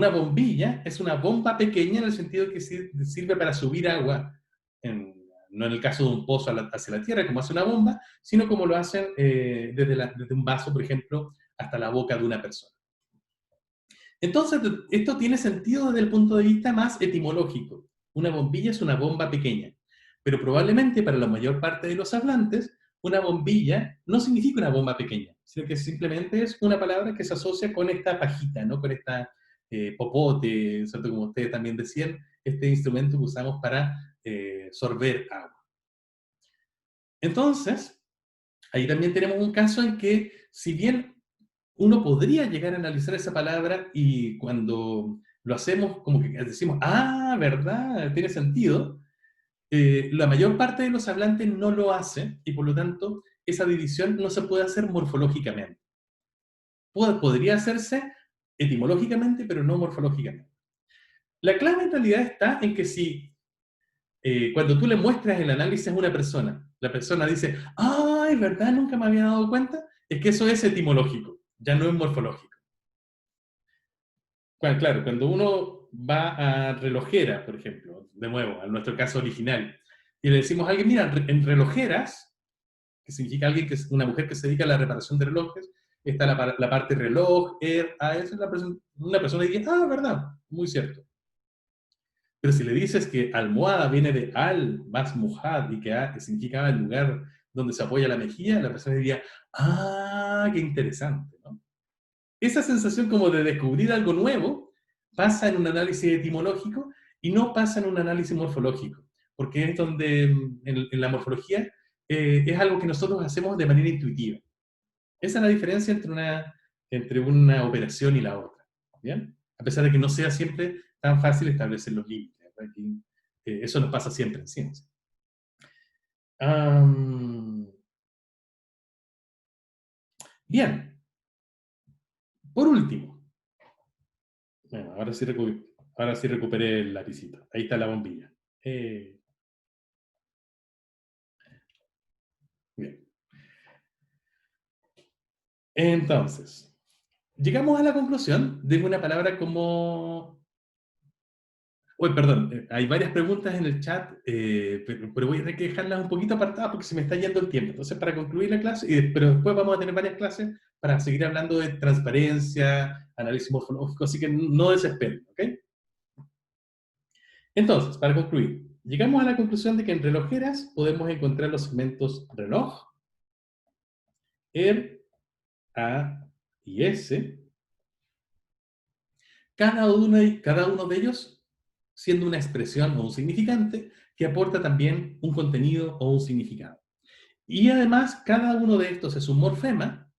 bombilla es una bomba pequeña en el sentido que sirve para subir agua, no en el caso de un pozo hacia la tierra, como hace una bomba, sino como lo hacen desde un vaso, por ejemplo, hasta la boca de una persona. Entonces, esto tiene sentido desde el punto de vista más etimológico. Una bombilla es una bomba pequeña, pero probablemente para la mayor parte de los hablantes, una bombilla no significa una bomba pequeña, sino que simplemente es una palabra que se asocia con esta pajita, ¿no? Con esta popote, ¿cierto? Como ustedes también decían, este instrumento que usamos para sorber agua. Entonces, ahí también tenemos un caso en que, si bien uno podría llegar a analizar esa palabra y cuando lo hacemos como que decimos, ah, ¿verdad? Tiene sentido. La mayor parte de los hablantes no lo hace y por lo tanto esa división no se puede hacer morfológicamente. Podría hacerse etimológicamente, pero no morfológicamente. La clave en realidad está en que si cuando tú le muestras el análisis a una persona, la persona dice, ¡ay, verdad! Nunca me había dado cuenta, es que eso es etimológico, ya no es morfológico. Claro, cuando uno va a relojera, por ejemplo, de nuevo, a nuestro caso original, y le decimos a alguien, mira, en relojeras, que significa alguien que es una mujer que se dedica a la reparación de relojes, está la parte reloj, eso es una persona diría, ah, verdad, muy cierto. Pero si le dices que almohada viene de al más mujad y que significa el lugar donde se apoya la mejilla, la persona diría, ah, qué interesante, ¿no? Esa sensación como de descubrir algo nuevo pasa en un análisis etimológico y no pasa en un análisis morfológico, porque es donde en la morfología es algo que nosotros hacemos de manera intuitiva. Esa es la diferencia entre una operación y la otra, ¿bien? A pesar de que no sea siempre tan fácil establecer los límites, ¿verdad? Eso nos pasa siempre en ciencia. Bien, por último, bueno, ahora sí recuperé el lapicito. Ahí está la bombilla. Bien. Entonces, llegamos a la conclusión de una palabra como... Uy, perdón, hay varias preguntas en el chat, pero voy a tener que dejarlas un poquito apartadas porque se me está yendo el tiempo. Entonces, para concluir la clase, pero después vamos a tener varias clases para seguir hablando de transparencia, análisis morfológico, así que no desesperen, ¿ok? Entonces, para concluir, llegamos a la conclusión de que en relojeras podemos encontrar los segmentos reloj, A y S, cada uno de ellos siendo una expresión o un significante que aporta también un contenido o un significado. Y además, cada uno de estos es un morfema,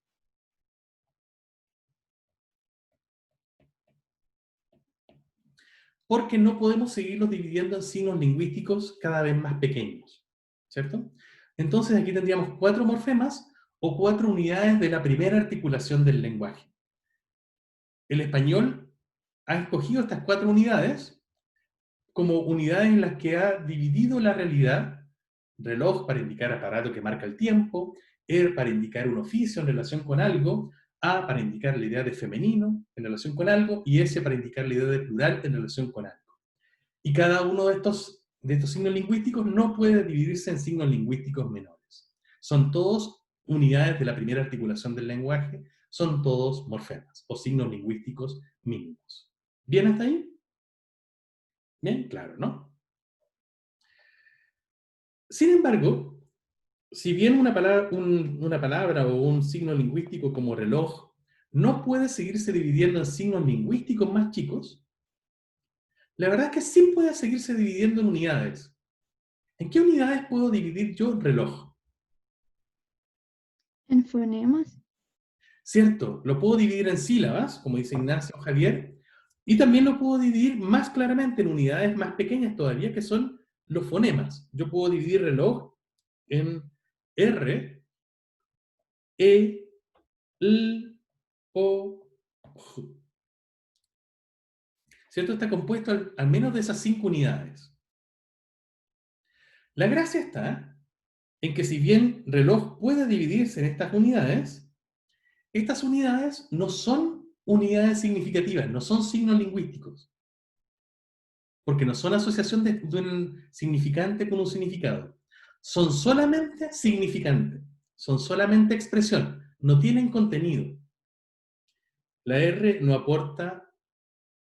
porque no podemos seguirlos dividiendo en signos lingüísticos cada vez más pequeños, ¿cierto? Entonces aquí tendríamos 4 morfemas o 4 unidades de la primera articulación del lenguaje. El español ha escogido estas 4 unidades como unidades en las que ha dividido la realidad: reloj para indicar aparato que marca el tiempo, para indicar un oficio en relación con algo, para indicar la idea de femenino en relación con algo, y para indicar la idea de plural en relación con algo. Y cada uno de estos signos lingüísticos no puede dividirse en signos lingüísticos menores. Son todos unidades de la primera articulación del lenguaje, son todos morfemas o signos lingüísticos mínimos. ¿Bien hasta ahí? Bien, claro, ¿no? Sin embargo, si bien una palabra o un signo lingüístico como reloj no puede seguirse dividiendo en signos lingüísticos más chicos, la verdad es que sí puede seguirse dividiendo en unidades. ¿En qué unidades puedo dividir yo reloj? En fonemas. Cierto, lo puedo dividir en sílabas, como dice Ignacio o Javier, y también lo puedo dividir más claramente en unidades más pequeñas todavía, que son los fonemas. Yo puedo dividir reloj en R, E, L, O, J. ¿Cierto? Está compuesto al menos de esas 5 unidades. La gracia está en que si bien reloj puede dividirse en estas unidades no son unidades significativas, no son signos lingüísticos, porque no son asociación de un significante con un significado. Son solamente significante, son solamente expresión, no tienen contenido. La R no aporta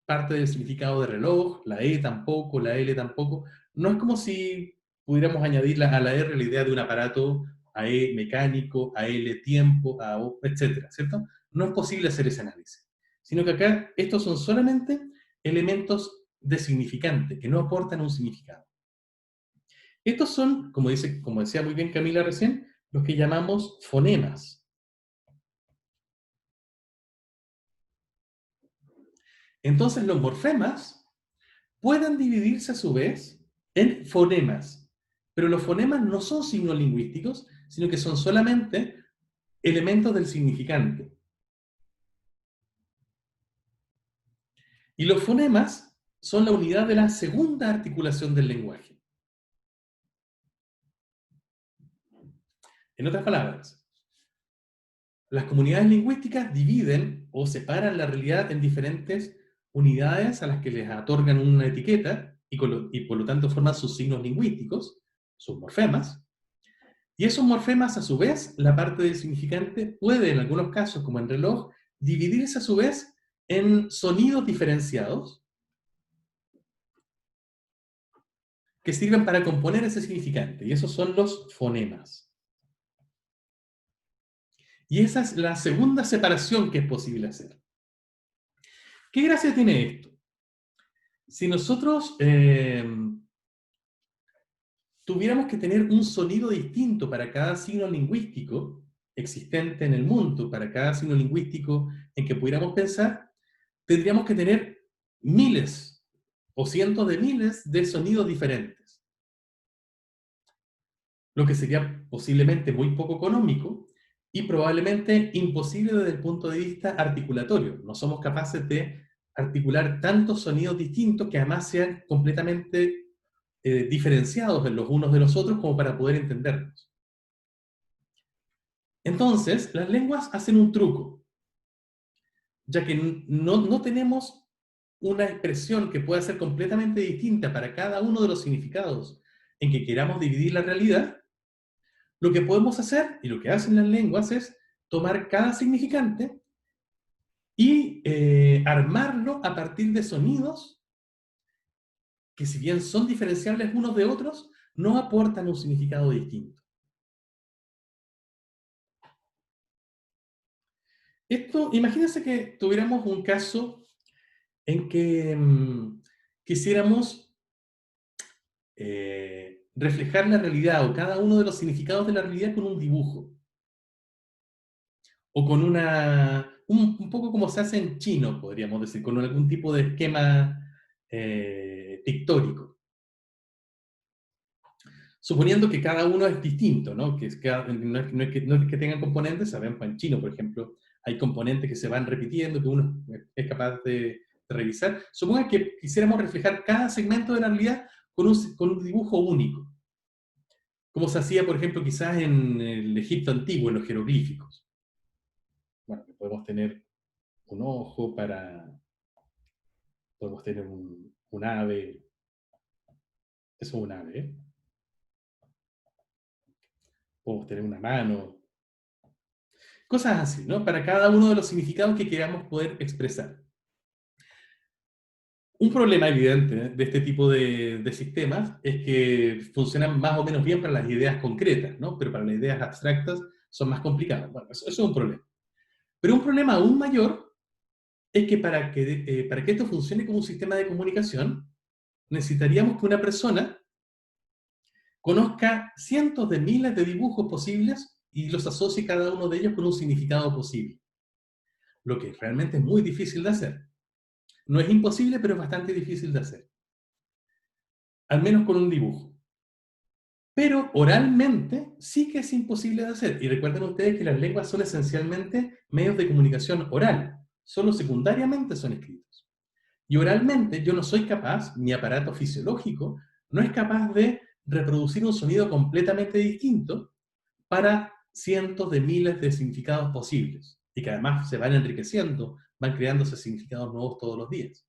parte del significado de reloj, la E tampoco, la L tampoco. No es como si pudiéramos añadir a la R la idea de un aparato, a E mecánico, a L tiempo, a O, etcétera, ¿cierto? No es posible hacer ese análisis. Sino que acá estos son solamente elementos de significante, que no aportan un significado. Estos son, como decía muy bien Camila recién, los que llamamos fonemas. Entonces los morfemas pueden dividirse a su vez en fonemas, pero los fonemas no son signos lingüísticos, sino que son solamente elementos del significante. Y los fonemas son la unidad de la segunda articulación del lenguaje. En otras palabras, las comunidades lingüísticas dividen o separan la realidad en diferentes unidades a las que les otorgan una etiqueta y por lo tanto forman sus signos lingüísticos, sus morfemas. Y esos morfemas, a su vez, la parte del significante puede, en algunos casos, como en reloj, dividirse a su vez en sonidos diferenciados que sirven para componer ese significante. Y esos son los fonemas. Y esa es la segunda separación que es posible hacer. ¿Qué gracia tiene esto? Si nosotros tuviéramos que tener un sonido distinto para cada signo lingüístico existente en el mundo, para cada signo lingüístico en que pudiéramos pensar, tendríamos que tener miles o cientos de miles de sonidos diferentes. Lo que sería posiblemente muy poco económico y probablemente imposible desde el punto de vista articulatorio. No somos capaces de articular tantos sonidos distintos que además sean completamente diferenciados en los unos de los otros como para poder entenderlos. Entonces, las lenguas hacen un truco, ya que no tenemos una expresión que pueda ser completamente distinta para cada uno de los significados en que queramos dividir la realidad. Lo que podemos hacer, y lo que hacen las lenguas, es tomar cada significante y armarlo a partir de sonidos que, si bien son diferenciables unos de otros, no aportan un significado distinto. Imagínense que tuviéramos un caso en que quisiéramos reflejar la realidad o cada uno de los significados de la realidad con un dibujo. O con un poco como se hace en chino, podríamos decir, con algún tipo de esquema pictórico. suponiendo que cada uno es distinto, ¿no? No es que tengan componentes, sabemos que en chino, por ejemplo, hay componentes que se van repitiendo, que uno es capaz de revisar. Suponga que quisiéramos reflejar cada segmento de la realidad con un dibujo único, como se hacía, por ejemplo, quizás en el Egipto antiguo, en los jeroglíficos. Bueno, podemos tener un ojo podemos tener un ave, eso es un ave, ¿eh? Podemos tener una mano, cosas así, ¿no? Para cada uno de los significados que queramos poder expresar. Un problema evidente de este tipo de sistemas es que funcionan más o menos bien para las ideas concretas, ¿no? Pero para las ideas abstractas son más complicados. Bueno, eso es un problema. Pero un problema aún mayor es que para que esto funcione como un sistema de comunicación, necesitaríamos que una persona conozca cientos de miles de dibujos posibles y los asocie cada uno de ellos con un significado posible. Lo que realmente es muy difícil de hacer. No es imposible, pero es bastante difícil de hacer. Al menos con un dibujo. Pero oralmente sí que es imposible de hacer. Y recuerden ustedes que las lenguas son esencialmente medios de comunicación oral. Solo secundariamente son escritos. Y oralmente yo no soy capaz, mi aparato fisiológico no es capaz de reproducir un sonido completamente distinto para cientos de miles de significados posibles. Y que además se van enriqueciendo, van creándose significados nuevos todos los días.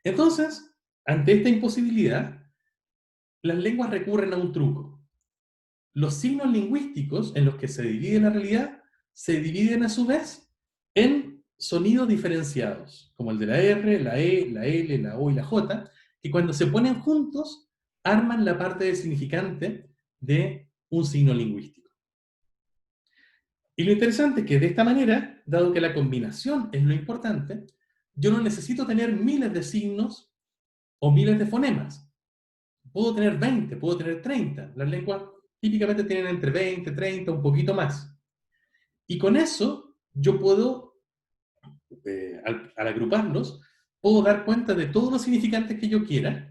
Entonces, ante esta imposibilidad, las lenguas recurren a un truco. Los signos lingüísticos en los que se divide la realidad se dividen a su vez en sonidos diferenciados, como el de la R, la E, la L, la O y la J, que cuando se ponen juntos arman la parte del significante de un signo lingüístico. Y lo interesante es que de esta manera, dado que la combinación es lo importante, yo no necesito tener miles de signos o miles de fonemas. Puedo tener 20, puedo tener 30. Las lenguas típicamente tienen entre 20, 30, un poquito más. Y con eso yo puedo, al agruparlos, puedo dar cuenta de todos los significantes que yo quiera,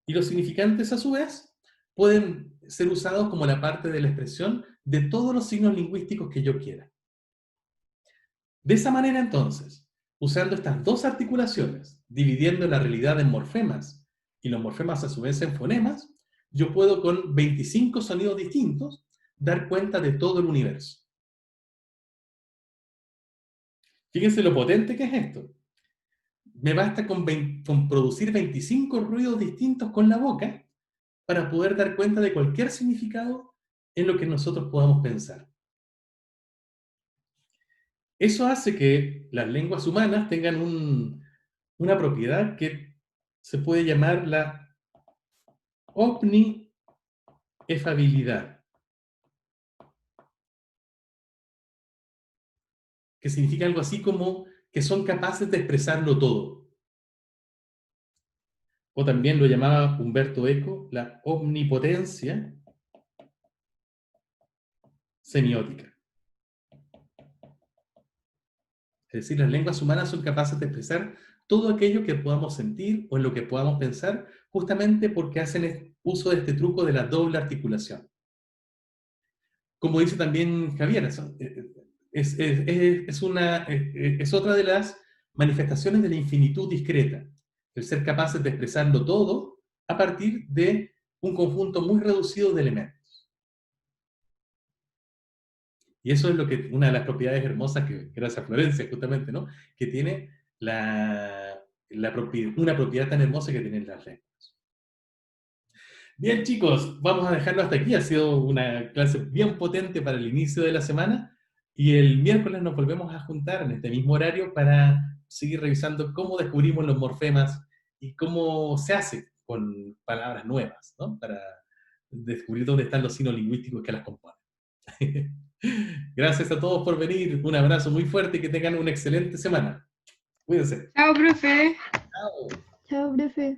y los significantes a su vez pueden ser usados como la parte de la expresión de todos los signos lingüísticos que yo quiera. De esa manera entonces, usando estas dos articulaciones, dividiendo la realidad en morfemas y los morfemas a su vez en fonemas, yo puedo con 25 sonidos distintos dar cuenta de todo el universo. Fíjense lo potente que es esto. Me basta con producir 25 ruidos distintos con la boca para poder dar cuenta de cualquier significado en lo que nosotros podamos pensar. Eso hace que las lenguas humanas tengan una propiedad que se puede llamar la omniefabilidad, que significa algo así como que son capaces de expresarlo todo. O también lo llamaba Humberto Eco la omnipotencia semiótica. Es decir, las lenguas humanas son capaces de expresar todo aquello que podamos sentir o en lo que podamos pensar, justamente porque hacen uso de este truco de la doble articulación. Como dice también Javier, es otra de las manifestaciones de la infinitud discreta, el ser capaces de expresarlo todo a partir de un conjunto muy reducido de elementos. Y eso es una de las propiedades hermosas que, gracias a Florencia justamente, ¿no? Que tiene una propiedad tan hermosa que tienen las lenguas. Bien, chicos, vamos a dejarlo hasta aquí. Ha sido una clase bien potente para el inicio de la semana, y el miércoles nos volvemos a juntar en este mismo horario para seguir revisando cómo descubrimos los morfemas y cómo se hace con palabras nuevas, ¿no? Para descubrir dónde están los signos lingüísticos que las componen. Gracias a todos por venir, un abrazo muy fuerte y que tengan una excelente semana. Cuídense. Chao, profe. Chao. Chao, profe.